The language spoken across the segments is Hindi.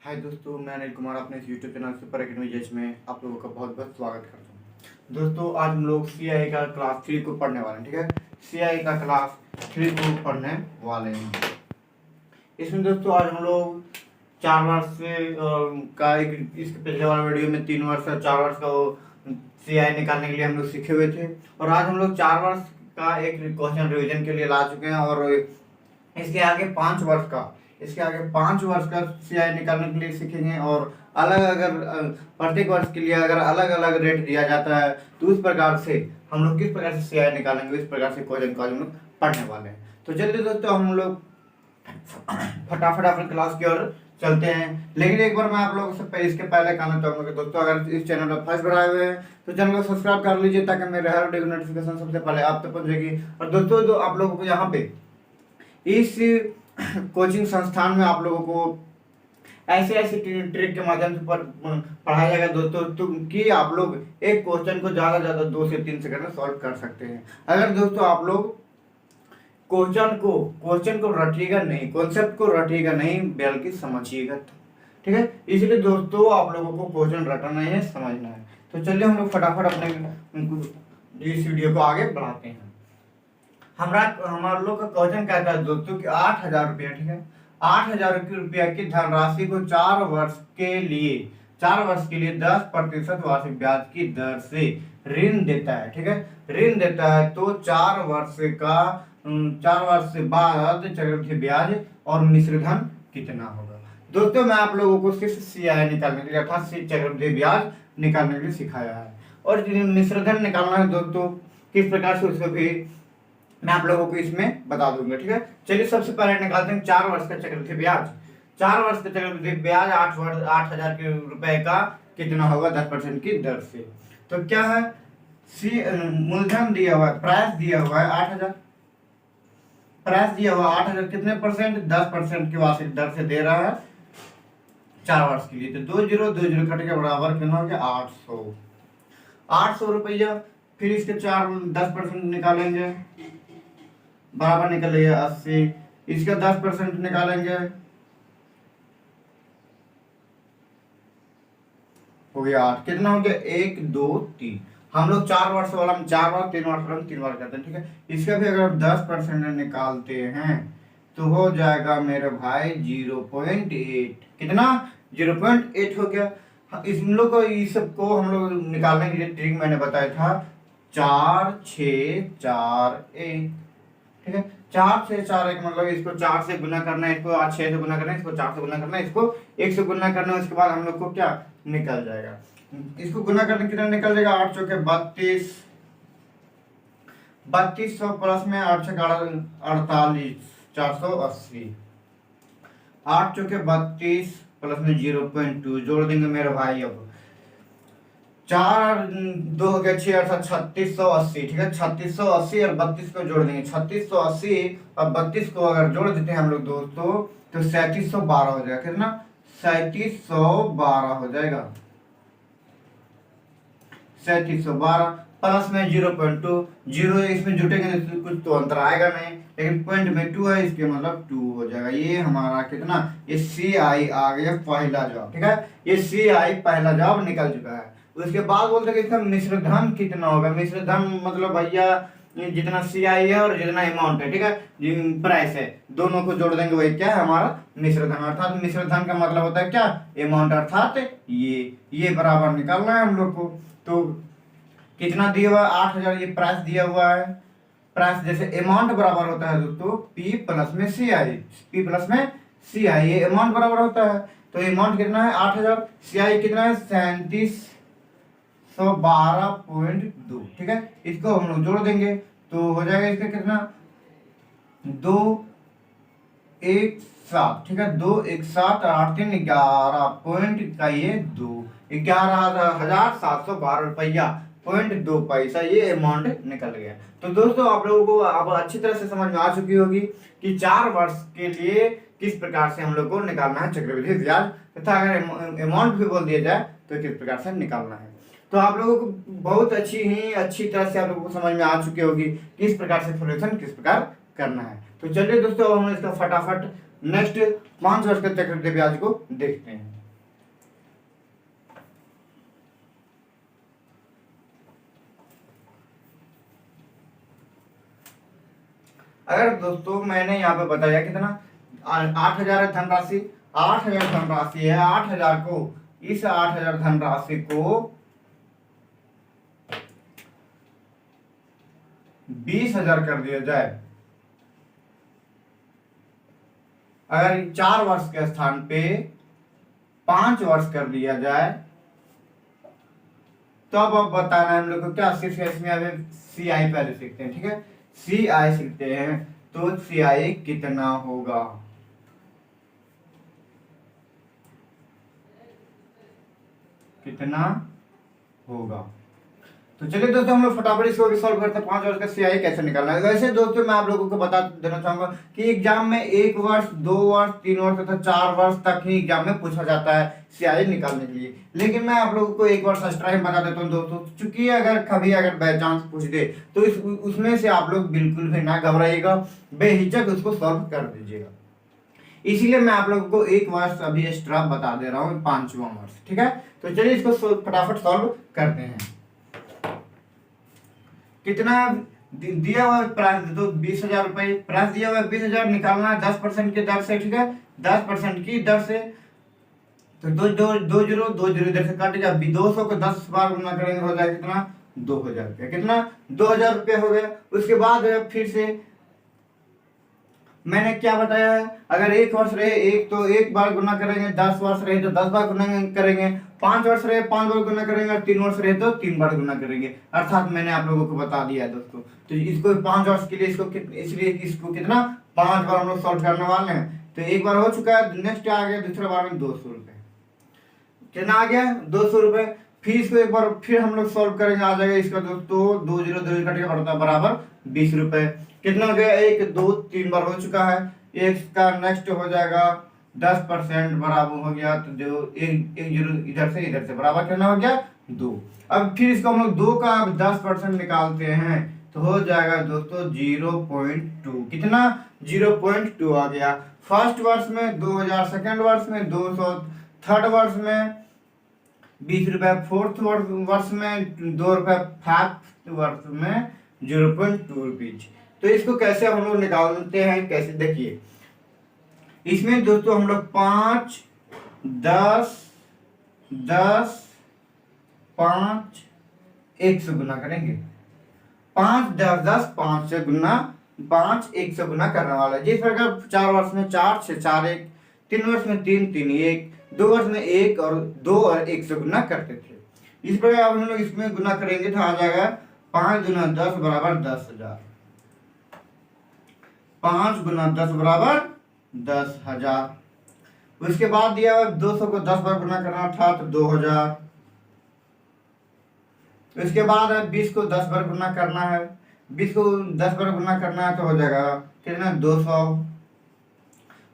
हाय दोस्तों, मैं अनिल कुमार अपने इस यूट्यूब चैनल सुपर एकेडमी जज में आप लोगों का बहुत बहुत स्वागत करता हूँ। दोस्तों, आज हम लोग सीआईए का क्लास 3 को पढ़ने वाले हैं। ठीक है, सीआईए का क्लास 3 को पढ़ने वाले हैं। इसमें दोस्तों आज हम लोग 4 वर्ष से का एक इसके पिछले वाले वीडियो में 3 वर्ष और 4 वर्ष का सीआईए निकालने के लिए हम लोग सीखे हुए थे, और आज हम लोग 4 वर्ष का एक क्वेश्चन रिविजन के लिए ला चुके हैं। और इसके आगे 5 वर्ष का सीआई निकालने के लिए सीखेंगे। और अलग अगर प्रत्येक वर्ष के लिए अगर अलग अलग रेट दिया जाता है तो उस प्रकार से हम लोग किस प्रकार से सीआई निकालेंगे, इस प्रकार से क्वेश्चन को हम लोग पढ़ने वाले हैं। तो चलिए दोस्तों, हम लोग फटाफट अपने क्लास की ओर चलते हैं। लेकिन एक बार मैं आप लोगों से इसके पहले कहना चाहूंगा कि दोस्तों, अगर इस चैनल पर फर्स्ट बार आए हुए हैं तो चैनल को सब्सक्राइब कर लीजिए, ताकि मेरे हर वीडियो की नोटिफिकेशन सबसे पहले आप तक पहुंचेगी। और दोस्तों, जो आप लोगों को यहाँ पे इस कोचिंग संस्थान में आप लोगों को ऐसे ऐसे ट्रिक के माध्यम से पढ़ाया जाएगा दोस्तों, कि आप लोग एक क्वेश्चन को ज्यादा 2 से 3 सेकंड में सॉल्व कर सकते हैं। अगर दोस्तों आप लोग क्वेश्चन को रटिएगा नहीं, कॉन्सेप्ट को रटिएगा नहीं, बल्कि समझिएगा। ठीक है, इसलिए दोस्तों आप लोगों को क्वेश्चन रटना है, समझना है। तो चलिए हम लोग फटाफट अपने इस वीडियो को आगे बढ़ाते हैं। हमारे लोग का क्वेश्चन कहता है दोस्तों कि 8,000 रुपया, ठीक है, 8,000 रुपया की धनराशि को 4 वर्ष के लिए 10% वार्षिक ब्याज की दर से ऋण देता है। ठीक है, ऋण देता है तो 4 वर्ष से बाद चक्रवृद्धि ब्याज और मिश्र धन कितना होगा। दोस्तों, मैं आप लोगों को सिर्फ सीआई निकालने के लिए अर्थात चक्रवृद्धि ब्याज निकालने के लिए सिखाया है, और मिश्र धन निकालना है दोस्तों किस प्रकार से, उसको भी मैं आप लोगों को इसमें बता दूंगा। ठीक है, चलिए सबसे पहले निकालते हैं 4 वर्ष का चक्रवृद्धि ब्याज। 4 वर्ष का चक्रवृद्धि ब्याज 8,000 रुपए का कितना होगा 10% की दर से। तो क्या है, मूलधन दिया हुआ है, प्राइस दिया हुआ है 8,000, प्राइस दिया हुआ 8,000 कितने परसेंट, 10% की वार्षिक दर से दे रहा है 4 वर्ष के लिए। तो 2 0 कट के बराबर कितना हो गया 800 रुपया। फिर इसके 10% निकालेंगे, बराबर निकलेगा 80। इसका 10% निकालेंगे, हो गया 8। कितना हो गया 1 2 3। हम लोग 4 वर्ष वाला में 4 बार, 3 वर्ष वाला में 3 बार करते हैं। ठीक है, इसका भी अगर 10% निकालते हैं तो हो जाएगा मेरे भाई 0.8। कितना 0.8 हो गया। इस लोग को इस सब को हम लोग निकालने के लिए ट्रिक मैंने बताया था 4 6 4 1। ठीक है, 4 6 4 1 मतलब इसको 4 से गुना करना है, इसको 6 से गुना करना है, इसको 4 से गुना करना है, इसको 1 से गुना करना है। उसके बाद हम लोग को क्या निकल जाएगा, इसको गुना करने कितना निकल जाएगा 8 चौके 32, 3200 प्लस में 8 छक्के 48, 480, 8 चौके 32 प्लस में 0.2 जोड़ देंगे मेरे भाई। अब 4 2 हो गया 6 अर्थात 3680। ठीक है, 3680 और 32 को जोड़ देंगे। 3680 और 32 को अगर जोड़ देते हैं हम लोग दोस्तों तो 3712 हो जाएगा। कितना 3712 हो जाएगा। 3712 प्लस में 0.2, 0 इसमें जुटेंगे तो कुछ तो अंतर आएगा नहीं, लेकिन पॉइंट में 2 है, इसके मतलब 2 हो जाएगा। ये हमारा कितना, ये सीआई आ गया पहला जवाब। ठीक है, ये सीआई पहला जवाब निकल चुका है। उसके बाद बोलते हैं कि इसका मिश्र धन कितना होगा। मिश्र धन मतलब भैया जितना सीआई है और जितना अमाउंट है, ठीक है, प्राइस है, दोनों को जोड़ देंगे, वही क्या है हमारा मिश्र धन। अर्थात मिश्र धन का मतलब होता है क्या, अमाउंट, अर्थात ये बराबर निकालना है हम लोग को। तो कितना दिया हुआ है 8,000, ये प्राइस दिया हुआ है। प्राइस जैसे अमाउंट बराबर होता है दोस्तों P प्लस में CI, ये अमाउंट बराबर होता है। तो अमाउंट कितना है 8,000, CI कितना है 3712.2। ठीक है, इसको हम लोग जोड़ देंगे तो हो जाएगा इसका कितना 2 1 7। ठीक है, 2 1 7 8 3 11 पॉइंट का ये 2 11,712 रुपया पॉइंट 2 पैसा ये अमाउंट निकल गया। तो दोस्तों, आप लोगों को अब अच्छी तरह से समझ में आ चुकी होगी कि 4 वर्ष के लिए किस प्रकार से हम लोग को निकालना है चक्रवृद्धि ब्याज, तथा अगर अमाउंट भी बोल दिया जाए तो किस प्रकार से निकालना है। तो आप लोगों को बहुत अच्छी तरह से आप लोगों को समझ में आ चुकी होगी कि इस प्रकार से सॉल्यूशन किस प्रकार करना है। तो चलिए दोस्तों अब हम इसका फटाफट नेक्स्ट 5 वर्ष के चक्रवृद्धि ब्याज को देखते हैं। अगर दोस्तों मैंने यहाँ पे बताया कितना 8,000 है धनराशि, 8,000 धनराशि है, 8,000 को इस 8,000 धनराशि को 20,000 कर दिया जाए, अगर 4 वर्ष के स्थान पे 5 वर्ष कर दिया जाए, तो अब बताना है हम लोग को क्या, सिर्फ इसमें अभी सी आई पहले सीखते हैं, ठीक है, सी आई सीखते हैं। तो सी आई कितना होगा, कितना होगा। तो चलिए दोस्तों हम लोग फटाफट इसको भी सॉल्व करते हैं। 5 वर्ष का सीआई कैसे निकालना है। वैसे दोस्तों मैं आप लोगों को बता देना चाहूंगा कि एग्जाम में 1 वर्ष 2 वर्ष 3 वर्ष तथा 4 वर्ष तक ही एग्जाम में पूछा जाता है सीआई निकालने के लिए, लेकिन मैं आप लोगों को 1 वर्ष एक्स्ट्रा ही बता देता हूँ दोस्तों, चूंकि अगर कभी अगर बाय चांस पूछ दे तो उसमें से आप लोग बिल्कुल भी ना घबराइएगा, बेहिचक उसको सॉल्व कर दीजिएगा। इसीलिए मैं आप लोगों को 1 वर्ष अभी एक्स्ट्रा बता दे रहा हूँ, 5वां वर्ष, ठीक है। तो चलिए इसको फटाफट सॉल्व करते हैं। कितना दिया हुआ प्राइस, तो 20,000 रुपए प्राइस दिया हुआ है, 20,000 निकालना है 10% की दर से, ठीक है, 10% की दर से। तो दो जीरो इधर से कट गया, 200 को 10 बार गुना करेंगे हो जाएगा कितना, 2,000 रुपया, कितना 2,000 रुपया हो गया। उसके बाद फिर से मैंने क्या बताया है, अगर 1 वर्ष रहे एक तो 1 बार गुना करेंगे, 10 वर्ष रहे तो 10 बार गुना करेंगे, 5 वर्ष रहे 5 बार गुना करेंगे, और 3 वर्ष रहे तो 3 बार गुना करेंगे। अर्थात मैंने आप लोगों को बता दिया है दोस्तों। तो इसको 5 वर्ष के लिए इसलिए इसको कितना 5 बार हम लोग सॉल्व करने वाले हैं। तो 1 बार हो चुका है, नेक्स्ट आ गया दूसरा बार में 200 रुपए, कितना आ गया 200 रुपए। फिर इसको एक बार फिर हम लोग सॉल्व करेंगे, आ जाएगा इसका दोस्तों 2 जीरो कट के बढ़ता बराबर 20 रुपए। कितना हो गया, 1 2 3 बार हो चुका है। इसका नेक्स्ट हो जाएगा 10% बराबर हो गया, तो जो एक जीरो इधर से बराबर कितना हो गया 2। अब फिर इसको हम लोग 2 का 10% निकालते हैं तो हो जाएगा दोस्तों 0.2, कितना 0.2 आ गया। फर्स्ट वर्ष में 2,000, सेकेंड वर्ष में 200, थर्ड वर्ष में 20 रुपए, फोर्थ वर्ष में 2 रुपए, फिफ्थ वर्ष में 0.2 रुपीज। तो इसको कैसे हम लोग निकालते हैं, कैसे देखिए, इसमें दोस्तों हम लोग 5 10 10 5 1 से गुना करेंगे। 5 10 10 5 से गुना, 5 1 से गुना करने वाला है। जिस प्रकार 4 वर्ष में 4 6 4 1, 3 वर्ष में 3 3 1, 2 वर्ष में 1 और 2 और 1 से गुना करते थे। इस प्रकार हम लोग इसमें गुना करेंगे तो आ जाएगा 5 गुना 10 बराबर 10,000, 5 गुना 10 बराबर 10,000। उसके बाद दिया 200 को 10 बार गुना करना था तो 2,000। उसके बाद 20 को 10 बार गुना करना है, 20 को 10 बार गुना करना है तो हो जाएगा कितना 200।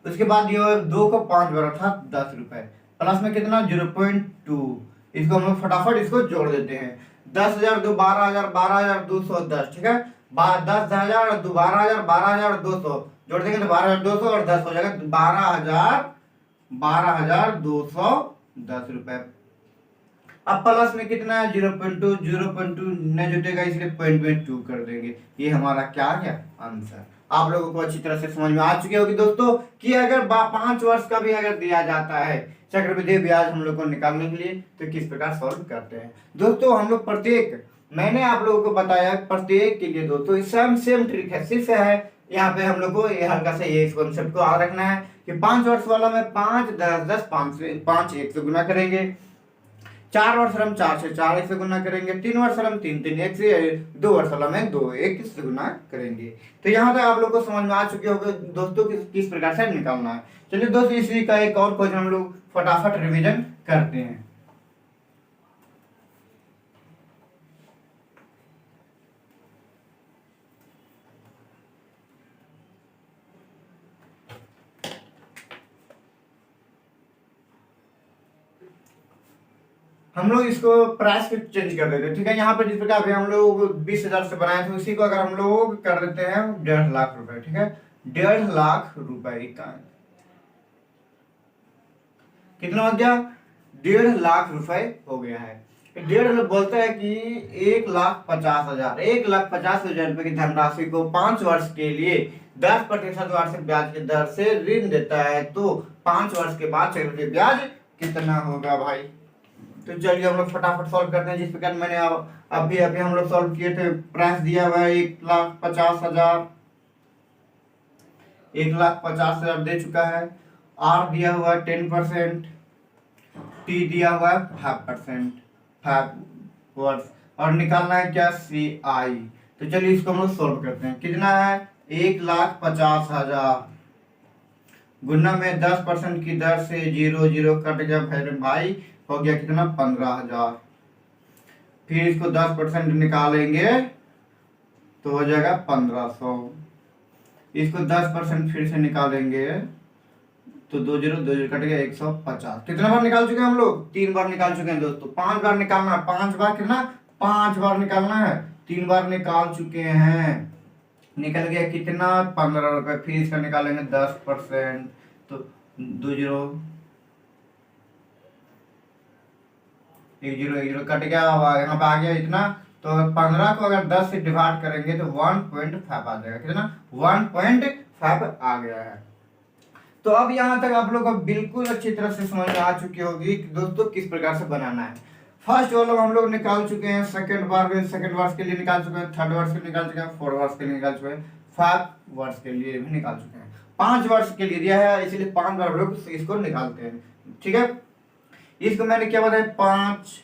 उसके बाद ये 2 को 5 बार अर्थात 10 रुपए, प्लस में कितना 0.2। इसको हम लोग फटाफट इसको जोड़ देते हैं। 10,000 2 12,000 12,210, ठीक है, 10,000 2 12,000 12,200 जोड़ देंगे तो 12,200 और 10 हो जाएगा 12,210 रुपए। अब प्लस में कितना है 0.2, 0.2 नहीं जुटेगा इसलिए 0.2 कर देंगे। ये हमारा क्या आ गया आंसर। आप लोगों को अच्छी तरह से समझ में आ चुकी होगी दोस्तों कि अगर 5 वर्ष का भी अगर दिया जाता है चक्रवृद्धि ब्याज हम लोग को निकालने के लिए तो किस प्रकार सॉल्व करते हैं। दोस्तों हम लोग प्रत्येक, मैंने आप लोगों को बताया प्रत्येक के लिए दोस्तों सेम ट्रिक है, सिर्फ है यहाँ पे हम लोग को ये हल्का सा ये इस कॉन्सेप्ट को याद रखना है कि 5 वर्ष वाला में 5 10 10 5 1 से गुना करेंगे, 4 वर्ष हम 4 से 4 1 से गुना करेंगे, 3 वर्ष हम 3 3 1 से, 2 वर्ष में 2 1 से गुना करेंगे। तो यहाँ तक आप लोग को समझ में आ चुके होंगे दोस्तों किस प्रकार से निकालना है। चलिए दोस्तों इसी का एक और क्वेश्चन हम लोग फटाफट रिवीजन करते हैं। हम लोग इसको प्राइस को चेंज कर देते हैं, ठीक है। यहाँ पर जिस प्रकार अभी हम लोग 20,000 से बनाए थे, उसी को अगर हम लोग कर देते हैं 1.5 लाख रुपए, ठीक है। 1.5 लाख रुपए का कितना हो गया? 1.5 लाख रुपए हो गया है। 1.5 बोलते हैं कि 1,50,000, 1,50,000 रुपए की धनराशि को 5 वर्ष के लिए 10% वार्षिक ब्याज की दर से ऋण देता है, तो 5 वर्ष के बाद चक्रवृद्धि ब्याज कितना होगा भाई? तो चलिए हम लोग फटाफट सॉल्व करते हैं। जिस प्रकार मैंने अभी अभी हम लोग सॉल्व किए थे, प्राइस दिया हुआ है 1,50,000, 1,50,000 दे चुका है। आर दिया हुआ है 10%, टी दिया हुआ है 5%, 5 वर्ष, और निकालना है क्या? सी आई। तो चलिए इसको हम लोग सॉल्व करते हैं। कितना है? 1,50,000 गुना में 10% की दर से 0 कट गया भाई, हो गया कितना? 15,000। फिर इसको 10% निकालेंगे तो हो जाएगा 1,500। इसको 10% फिर से निकालेंगे तो 2 कट गया 150। कितना बार निकाल चुके हैं हम लोग? 3 बार निकाल चुके हैं दोस्तों। 5 बार निकालना है। 5 बार कितना? 5 बार निकालना है। 3 बार निकाल चुके हैं। निकल गया कितना? 15 रुपए। फिर इसका निकालेंगे 10%, तो 20 10 कट गया। यहाँ पे आ गया इतना, तो 15 को अगर 10 से डिवाइड करेंगे तो 1.5 आ जाएगा। कितना? 1.5 आ गया है। तो अब यहाँ तक आप लोग बिल्कुल अच्छी तरह से समझ में आ चुकी होगी कि दोस्तों किस प्रकार से बनाना है। फर्स्ट वाला हम लोग निकाल चुके हैं, सेकंड वर्ष के लिए निकाल चुके हैं, थर्ड वर्ष के लिए निकाल चुके हैं, फोर्थ वर्ष के लिए निकाल चुके हैं, 5 वर्ष के लिए भी निकाल चुके हैं। 5 वर्ष के लिए दिया है, इसलिए 5 बार हम लोग इसको निकालते हैं, ठीक है। इसको मैंने क्या बताया? 5,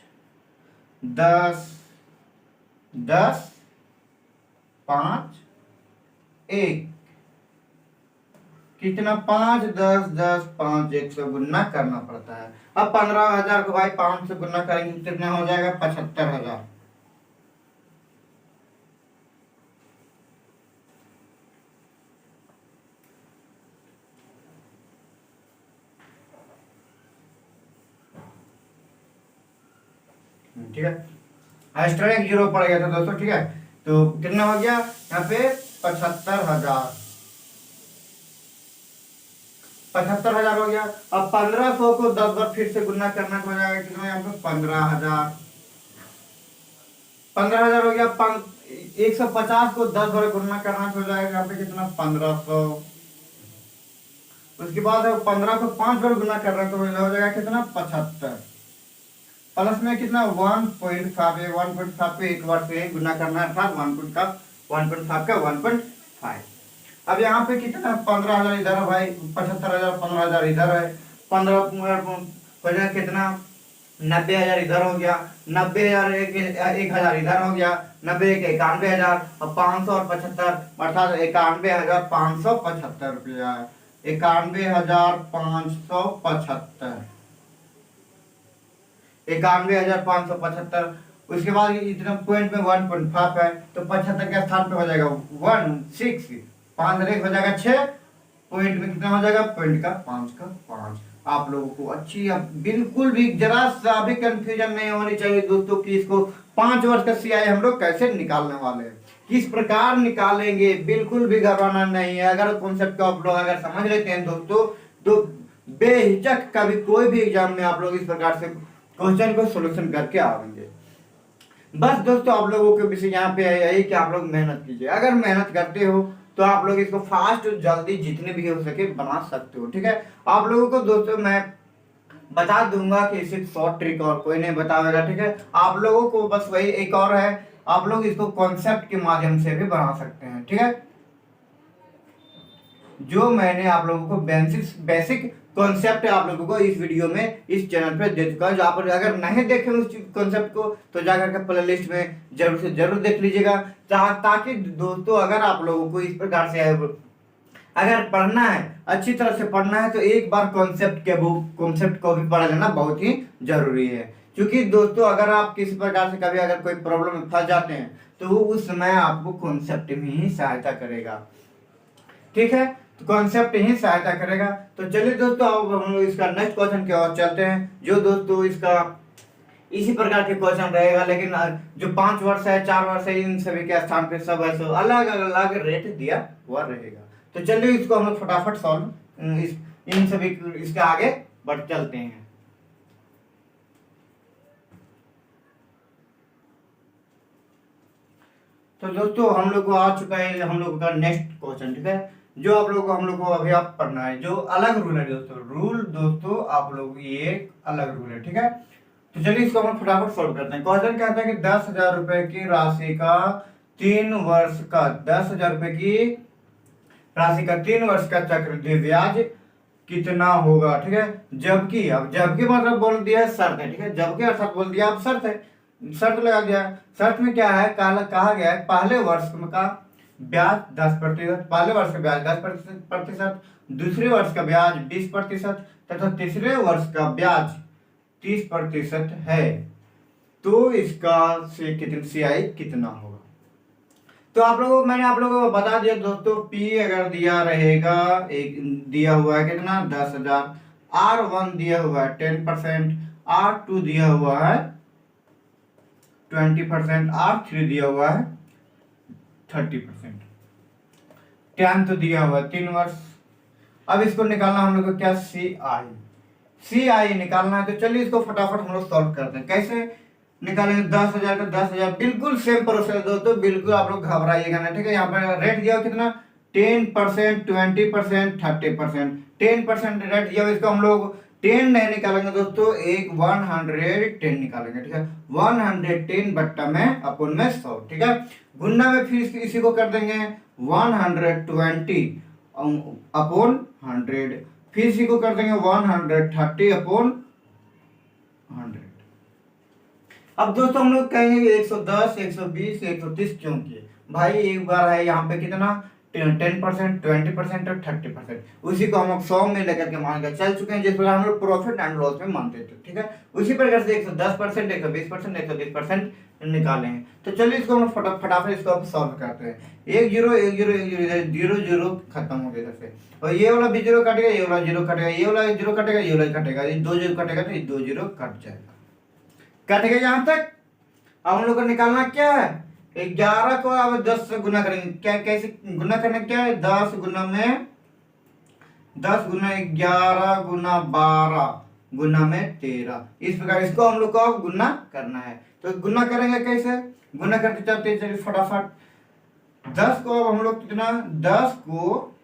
10, 10, 5, 1, कितना? 5, 10, 10, 5, 1 से गुना करना पड़ता है। अब 15,000 को भाई 5 से गुना करेंगे तो कितना हो जाएगा? 75,000। ठीक है, एक्स्ट्रा एक जीरो पड़ गया था दोस्तों, ठीक है। तो कितना हो गया यहाँ पे? 75,000। 75,000 हो गया। अब 1,500 को 10 बार फिर से गुना करना हो जाएगा कितना? यहाँ पे 15,000। 15,000 हो गया। 150 को 10 बार गुना करना हो जाएगा यहाँ पे कितना? 1,500। उसके बाद 15 को 5 बार गुना करना तो हो जाएगा कितना? 75। प्लस में कितना? 1.5 है। 1.5 पे एक बार से गुना करना था। 1.5 का 1.5। अब यहाँ पे कितना? 15,000 इधर है भाई, 75,000, 15,000 इधर है, 15 हो जाएगा कितना? 90,000 इधर हो गया, 90,000 1,000 इधर हो गया, 90 1 91,000, और 500 और 75 अर्थात 91,575 रुपया। 91,575, 91,575। उसके बाद इतना पॉइंट में 1.5 है, तो 75 के स्थान पे हो जाएगा 16, 5 हो जाएगा 6, पॉइंट में कितना हो जाएगा? पॉइंट का 5 का 5। आप लोगों को अच्छी, अब बिल्कुल भी जरा सा भी कंफ्यूजन नहीं होनी चाहिए दोस्तों कि इसको 5 वर्ष का सीआई हम लोग कैसे निकालने वाले हैं, किस प्रकार निकालेंगे। बिल्कुल भी घबराना नहीं है। अगर कॉन्सेप्ट को आप लोग अगर समझ लेते हैं दोस्तों, तो बेहिचक कभी कोई भी एग्जाम में आप लोग इस प्रकार से क्वेश्चन को सोल्यूशन करके आएंगे। बस दोस्तों आप लोगों के विषय यहाँ पे यही कि आप लोग मेहनत कीजिए। अगर मेहनत करते हो तो आप लोग इसको फास्ट और जल्दी जितने भी हो सके बना सकते हो, ठीक है। आप लोगों को दोस्तों मैं बता दूंगा कि सिर्फ शॉर्ट ट्रिक और कोई नहीं बताएगा, ठीक है। आप लोगों को बस वही एक और है, आप लोग इसको कॉन्सेप्ट के माध्यम से भी बना सकते हैं, ठीक है। जो मैंने आप लोगों को बेसिक कॉन्सेप्ट आप लोगों को इस वीडियो में इस चैनल पे दे चुका है। जो आप अगर नहीं देखे उस कॉन्सेप्ट को तो जाकर के प्ले लिस्ट में जरूर से जरूर देख लीजिएगा, ताकि दोस्तों अगर आप लोगों को इस प्रकार से अगर पढ़ना है, अच्छी तरह से पढ़ना है, तो एक बार कॉन्सेप्ट को भी पढ़ लेना बहुत ही जरूरी है। क्योंकि दोस्तों अगर आप किसी प्रकार से कभी अगर कोई प्रॉब्लम में फंस जाते हैं तो उस समय आपको कॉन्सेप्ट में ही सहायता करेगा, ठीक है। तो कॉन्सेप्ट ही सहायता करेगा। तो चलिए दोस्तों अब हम लोग इसका नेक्स्ट क्वेश्चन की ओर चलते हैं। जो दोस्तों इसका इसी प्रकार के क्वेश्चन रहेगा। लेकिन जो 5 वर्ष है 4 वर्ष है इन सभी के स्थान पे सब ऐसे अलग अलग रेट दिया हुआ रहेगा। तो चलिए इसको हम लोग फटाफट सॉल्व इन सभी इसके आगे बढ़ चलते हैं। तो दोस्तों हम लोग को आ चुका है हम लोग का नेक्स्ट क्वेश्चन, ठीक है, जो आप लोग को हम लोग को अभी आप पढ़ना है, जो अलग रूल है दोस्तों। रूल दोस्तों आप लोग ये अलग रूल है, ठीक है। तो चलिए इसको हम फटाफट सॉल्व करते हैं। क्वेश्चन कहता है कि 10,000 रुपए की राशि का 3 वर्ष का 10,000 रुपए की राशि का 3 वर्ष का चक्रवृद्धि ब्याज कितना होगा, ठीक है। जबकि अब जबकि मतलब बोल दिया है शर्त है, ठीक है। जबकि अर्थात बोल दिया अब शर्त है, शर्त लगा दिया। शर्त में क्या है, कहा गया है पहले वर्ष का ब्याज 10%, पहले वर्ष का ब्याज 10%, दूसरे वर्ष का ब्याज 20% तथा तीसरे वर्ष का ब्याज 30% है। तो इसका से कितनी CI कितना होगा। तो मैंने आप लोगों को बता दिया दोस्तों, P अगर दिया रहेगा एक दिया हुआ है कितना 10,000, R1 दिया हुआ है 10%, R2 दिया हुआ है 20%, R3 दिया हुआ है 30%, टैन तो दिया हुआ है 3 वर्ष। अब इसको निकालना हम लोग को क्या CI निकालना है। तो चलिए इसको फटाफट हम लोग सॉल्व करते हैं। कैसे निकालेंगे 10,000 का 10,000, बिल्कुल सेम प्रोसेस दोस्तों, बिल्कुल आप लोग घबराइएगा ना, ठीक है। यहाँ पर रेट दिया कितना 10%, 20%, 30%, 10% रेट दिया। इसको हम लोग 10 नहीं निकालेंगे दोस्तों, एक 110 निकालेंगे, ठीक है। 110 बट्टा में अपन में 100, ठीक है। गुना में फिर इसी को कर देंगे 120 अपॉन 100, फिर इसी को कर देंगे 130 अपॉन 100। अब दोस्तों हम लोग कहेंगे 110, 120, 130 क्यों किए भाई। एक बार है यहाँ पे कितना 10%, 20% और 30%, उसी को हम लोग 100 में लेकर के मान कर चल चुके हैं, जिस प्रकार हम लोग प्रॉफिट एंड लॉस में मानते थे, ठीक है। उसी प्रकार से 110%, 120%, 130% निकाले हैं। तो चलिए इसको हम फटाफट इसको हम सॉल्व करते हैं। 1 0 1 0 1 0 0 0 खत्म हो गया इधर से, और ये वाला भी 0 कटेगा, ये वाला 0 कटेगा, ये वाला 0 कटेगा, ये वाला कटेगा, ये 2 0 कटेगा तो ये 2 0 कट जाएगा, कटेगा यहाँ तक। अब हम लोग को निकालना क्या है 11 को अब 10 से गुना करेंगे। क्या कैसे गुना करना, क्या है 10 गुना 11 गुना 12 गुना में 13, इस प्रकार इसको हम लोग को अब गुना करना है। तो गुना करेंगे कैसे, गुना करते चलते चलिए फटाफट। 10 को अब हम लोग कितना 10 को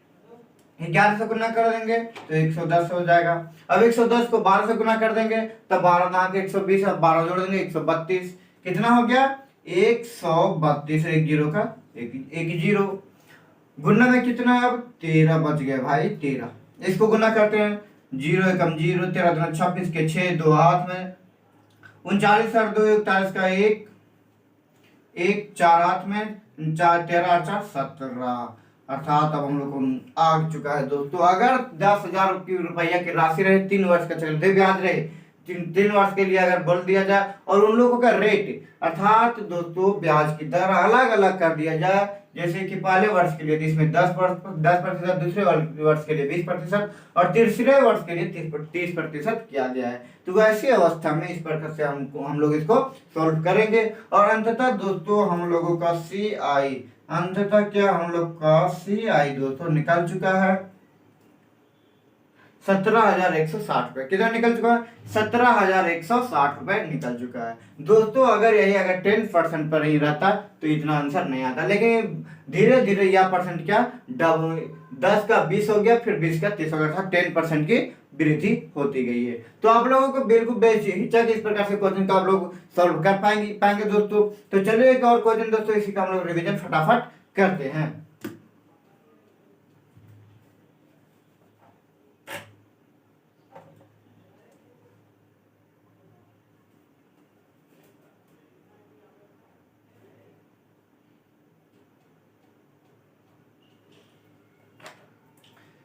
11 से गुना कर देंगे तो 110 हो जाएगा। अब 110 को 12 से गुना कर देंगे तब 12 ना के 120, अब 12 जोड़ देंगे 132, कितना हो गया 132, एक जीरो का एक जीरो। गुना में कितना है अब 13 बच गया भाई 13, इसको गुना करते हैं 0 एकम 0, 13 दूना 26 के 6, 2 हाथ में 39 और 2 41 का 1 4 हाथ में 4 13 4 17, अर्थात अब हम लोग को आ चुका है दोस्तों। अगर 10,000 रुपया की राशि रहे 3 वर्ष का चक्रवृद्धि ब्याज रहे 3 वर्ष के लिए अगर बोल दिया जाए, और उन लोगों का रेट अर्थात दोस्तों ब्याज की दर अलग अलग कर दिया जाए, जैसे कि पहले वर्ष के लिए इसमें 10%, दूसरे वर्ष के लिए 20% और तीसरे वर्ष के लिए 30% किया गया है। तो ऐसी अवस्था में इस प्रकार से हम लोग इसको सॉल्व करेंगे, और अंततः दोस्तों हम लोगों का CI अंततः क्या हम लोग का CI दोस्तों निकल चुका है 17,160 रुपए। कितना निकल चुका है 17,160 रुपए निकल चुका है दोस्तों। अगर यही अगर 10% पर ही रहता तो इतना आंसर नहीं आता, लेकिन धीरे धीरे यह परसेंट क्या 10 का 20 हो गया, फिर 20 का 30 हो गया, 10% की वृद्धि होती गई है। तो आप लोगों को बिल्कुल बेहिचक इस प्रकार से क्वेश्चन का आप लोग सॉल्व कर पाएंगे दोस्तों। तो चलिए एक और क्वेश्चन दोस्तों, इसी का हम लोग रिवीजन फटाफट करते हैं।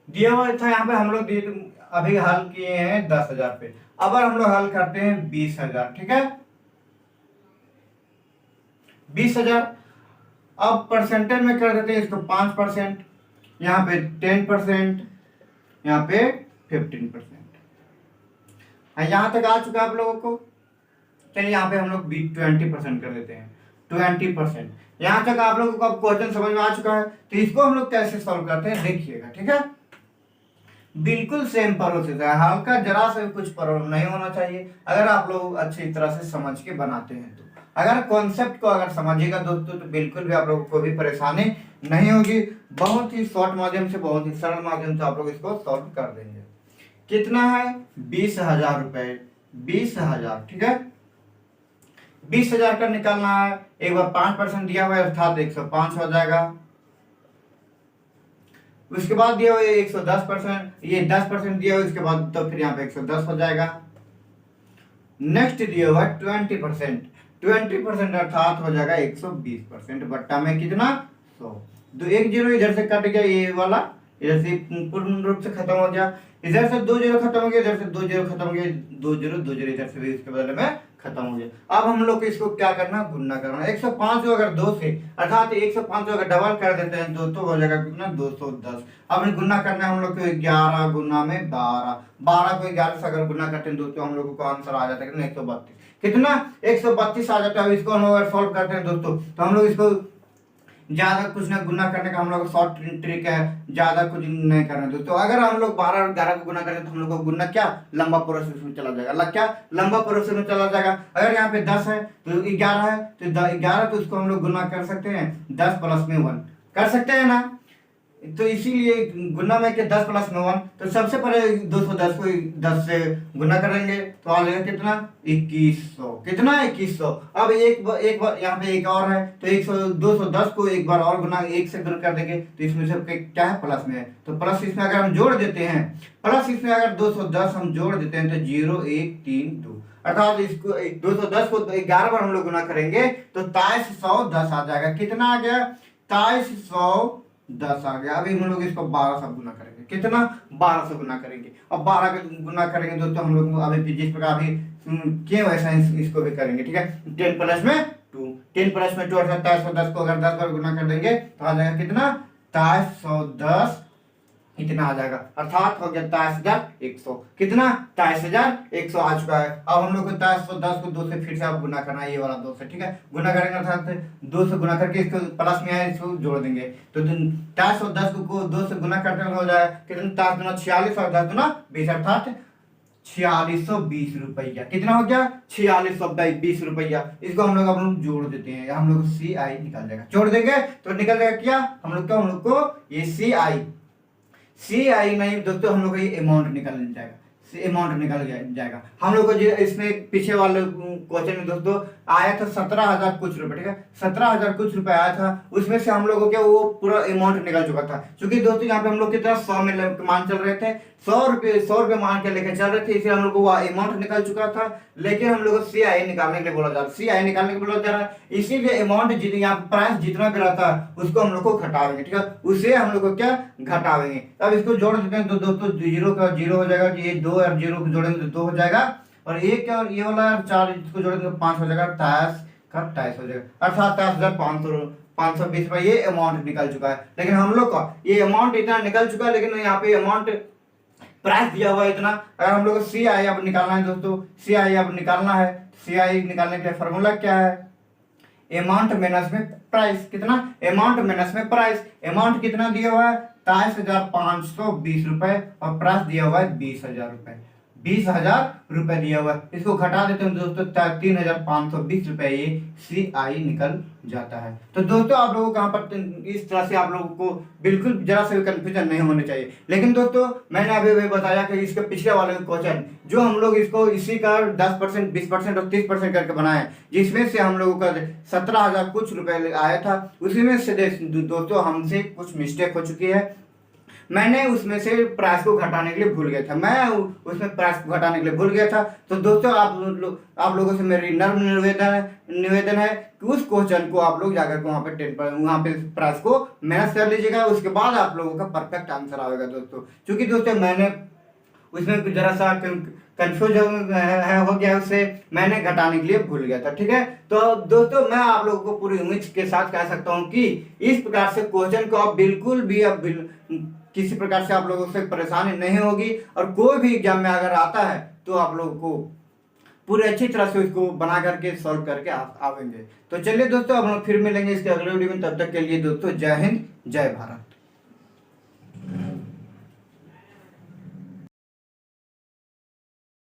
दिया हुआ था यहाँ पे हम लोग अभी हल किए हैं 10,000 पे, अब हम लोग हल करते हैं 20,000, ठीक है 20,000। अब परसेंटेज में कर देते हैं इसको 5%, यहाँ पे 10%, यहाँ पे 15%। यहाँ तक आ चुका आप लोगों को, चलिए यहाँ पे हम लोग 20% कर देते हैं, 20%। यहाँ तक आप लोगों को अब क्वेश्चन समझ में आ चुका है। तो इसको हम लोग कैसे सॉल्व करते हैं देखिएगा, ठीक है। बिल्कुल सेम प्रोसेस है, हल्का जरा सा भी कुछ प्रॉब्लम नहीं होना चाहिए अगर आप लोग अच्छी तरह से समझ के बनाते हैं तो। अगर कॉन्सेप्ट को अगर समझिएगा दोस्तों तो बिल्कुल भी आप लोगों को भी परेशानी नहीं होगी। बहुत ही शॉर्ट माध्यम से, बहुत ही सरल माध्यम से आप लोग इसको सॉल्व कर देंगे। कितना है? 20,000 रुपए, 20,000, ठीक है। 20,000 का निकालना है, एक बार 5% दिया हुआ है अर्थात 105 हो जाएगा। उसके बाद दिया हुआ है 110%, ये 10% दिया हुआ है, उसके बाद तो फिर यहाँ पे 110 हो जाएगा। नेक्स्ट दिया हुआ है 20%, 20% अर्थात हो जाएगा 120%, बट्टा में कितना? 100। तो एक जीरो इधर से कट गया, ये वाला इधर से पूर्ण रूप से खत्म हो गया, इधर से 2 जीरो खत्म हो गया, इधर से 2 जीरो खत्म हो गया, 2 जीरो इधर से भी इसके बदले में खत्म हो गया। अब हम लोग को इसको क्या करना? गुणा करना। 105 को अगर 2 से अर्थात 105 को अगर डबल कर देते हैं तो हो जाएगा कितना? 210। अब गुणा करना है हम लोग को 11 गुना में 12, 12 को 11 से अगर गुणा करते हैं दोस्तों हम लोग को आंसर आ जाता है कितना? 132। कितना? 132 आ जाता है। इसको हम अगर सॉल्व करते हैं दोस्तों तो हम लोग इसको ज्यादा कुछ ना गुना करने का हम लोग शॉर्ट ट्रिक है, ज्यादा कुछ नहीं करना दोस्तों। तो अगर हम लोग 12 और 11 को गुना करें तो हम लोग को गुना क्या? लंबा प्रोसेस में चला जाएगा। क्या? लंबा प्रोसेस में चला जाएगा। अगर यहाँ पे 10 है तो 11 है तो 11 तो उसको हम लोग गुना कर सकते हैं 10 प्लस में 1 कर सकते हैं ना। तो इसीलिए गुना में के 10 प्लस में 1, तो सबसे पहले 210 को 10 से गुना करेंगे तो आ जाएगा कितना? 2100। कितना? 2100। अब एक बार यहाँ पे एक और है तो 210 को एक बार और गुना 1 से गुना कर देंगे तो इसमें से क्या है? प्लस में है। तो प्लस इसमें अगर हम जोड़ देते हैं, प्लस इसमें अगर 210 हम जोड़ देते हैं तो 0 1 3 2 अर्थात इसको 210 को 11 बार हम लोग गुना करेंगे तो 2310 आ जाएगा। कितना आ गया? 2310 आ गया। अभी हम लोग इसको 12 से गुना करेंगे। कितना? 12 से गुना करेंगे। अब 12 का गुना करेंगे दोस्तों हम लोग अभी जिस प्रकार अभी क्यों ऐसा इसको भी करेंगे, ठीक है। 10 प्लस में 2, 10 प्लस में 2 अर्थात 2310 को अगर 10 बार गुना कर देंगे तो आ जाएगा कितना? 2310 इतना आ जाएगा अर्थात हो गया 23,100। कितना? 23,100 आ चुका है। अब हम लोग को 2310 को 2 से फिर से आप गुना करना है, ये वाला 2 से, ठीक है। गुना करेंगे अर्थात 2 से गुना करके इसको प्लस में है, इसको जोड़ देंगे तो 2310 को 2 से गुना करते हो जाएगा कितना? 23 दूना 46 और 10 दूना 20 अर्थात 4620 रुपया। कितना हो गया? 4620 रुपया। इसको हम लोग जोड़ देते हैं, हम लोग CI निकल जाएगा। जोड़ देंगे तो निकल जाएगा क्या? हम लोग को ये CI नहीं दोस्तों, हम लोग को ये अमाउंट निकल जाएगा, अमाउंट निकल जाएगा। हम लोग को इसमें पीछे वाले क्वेश्चन में दोस्तों आया था 17,000 कुछ रुपए, ठीक है। 17,000 कुछ रुपए आया था, उसमें से हम लोगों को वो पूरा अमाउंट निकल चुका था। क्योंकि दोस्तों यहाँ पे हम लोग की तरफ 100 में मान चल रहे थे, 100 रुपए मान के लेके चल रहे थे, इसलिए हम लोग को वो अमाउंट निकल चुका था। लेकिन हम लोग को CI निकालने के लिए बोला जा रहा है, CI निकालने के लिए बोला जा रहा है, इसीलिए अमाउंट यहाँ प्राइस जितना भी रहता है उसको हम लोग को घटाएंगे, ठीक है। उसे हम लोग को क्या? घटाएंगे। अब इसको जोड़ देते हैं तो दोस्तों 0 का 0 हो जाएगा, ये 2 और 0 को जोड़ेंगे तो 2 हो जाएगा, और 1 और ये वाला 4 इसको जोड़ेंगे तो 5 हो जाएगा, 23 हो जाएगा अर्थात 23,520 रुपए ये अमाउंट निकल चुका है। लेकिन हम लोग का ये अमाउंट इतना निकल चुका है, लेकिन यहाँ पे अमाउंट प्राइस दिया हुआ है इतना। अगर हम लोग को CI अब निकालना है दोस्तों, CI अब निकालना है, CI निकालने के लिए फॉर्मूला क्या है? अमाउंट माइनस में प्राइस। कितना? अमाउंट माइनस में प्राइस। अमाउंट कितना दिया हुआ है? 23,520 रुपए और प्राइस दिया हुआ है 20,000 रुपए, 20,000 रुपए दिया हुआ है। इसको घटा देते हैं दोस्तों 3,520 रुपए ये CI निकल जाता है। तो दोस्तों आप लोगों को यहाँ पर इस तरह से आप लोगों को बिल्कुल जरा से भी कंफ्यूजन नहीं होने चाहिए। लेकिन दोस्तों मैंने अभी बताया कि इसके पिछले वाले क्वेश्चन जो हम लोग इसको इसी का 10%, 20% और 30% करके बनाए, जिसमें से हम लोगों का 17,000 कुछ रुपए आया था, उसी में से दोस्तों हमसे कुछ मिस्टेक हो चुकी है। मैंने उसमें से प्राइस को घटाने के लिए भूल गया था, मैं उसमें प्राइस को घटाने के लिए भूल गया था। तो दोस्तों आप लोगों से मेरी नर्म निवेदन है कि उस क्वेश्चन को आप लोग जाकर वहाँ पे प्राइस को मैनेज कर लीजिएगा, उसके बाद आप लोगों का परफेक्ट आंसर आएगा दोस्तों। क्योंकि दोस्तों मैंने उसमें जरा सा कंफ्यूज हो गया, उससे मैंने घटाने के लिए भूल गया था, ठीक है। तो दोस्तों मैं आप लोगों को पूरी उम्मीद के साथ कह सकता हूँ कि इस प्रकार से क्वेश्चन को आप बिल्कुल भी किसी प्रकार से आप लोगों से परेशानी नहीं होगी, और कोई भी एग्जाम में अगर आता है तो आप लोगों को पूरी अच्छी तरह से उसको बना करके सॉल्व करके आवेंगे। तो चलिए दोस्तों, अब हम लोग फिर मिलेंगे इसके अगले वीडियो में। तब तक के लिए दोस्तों जय हिंद जय भारत।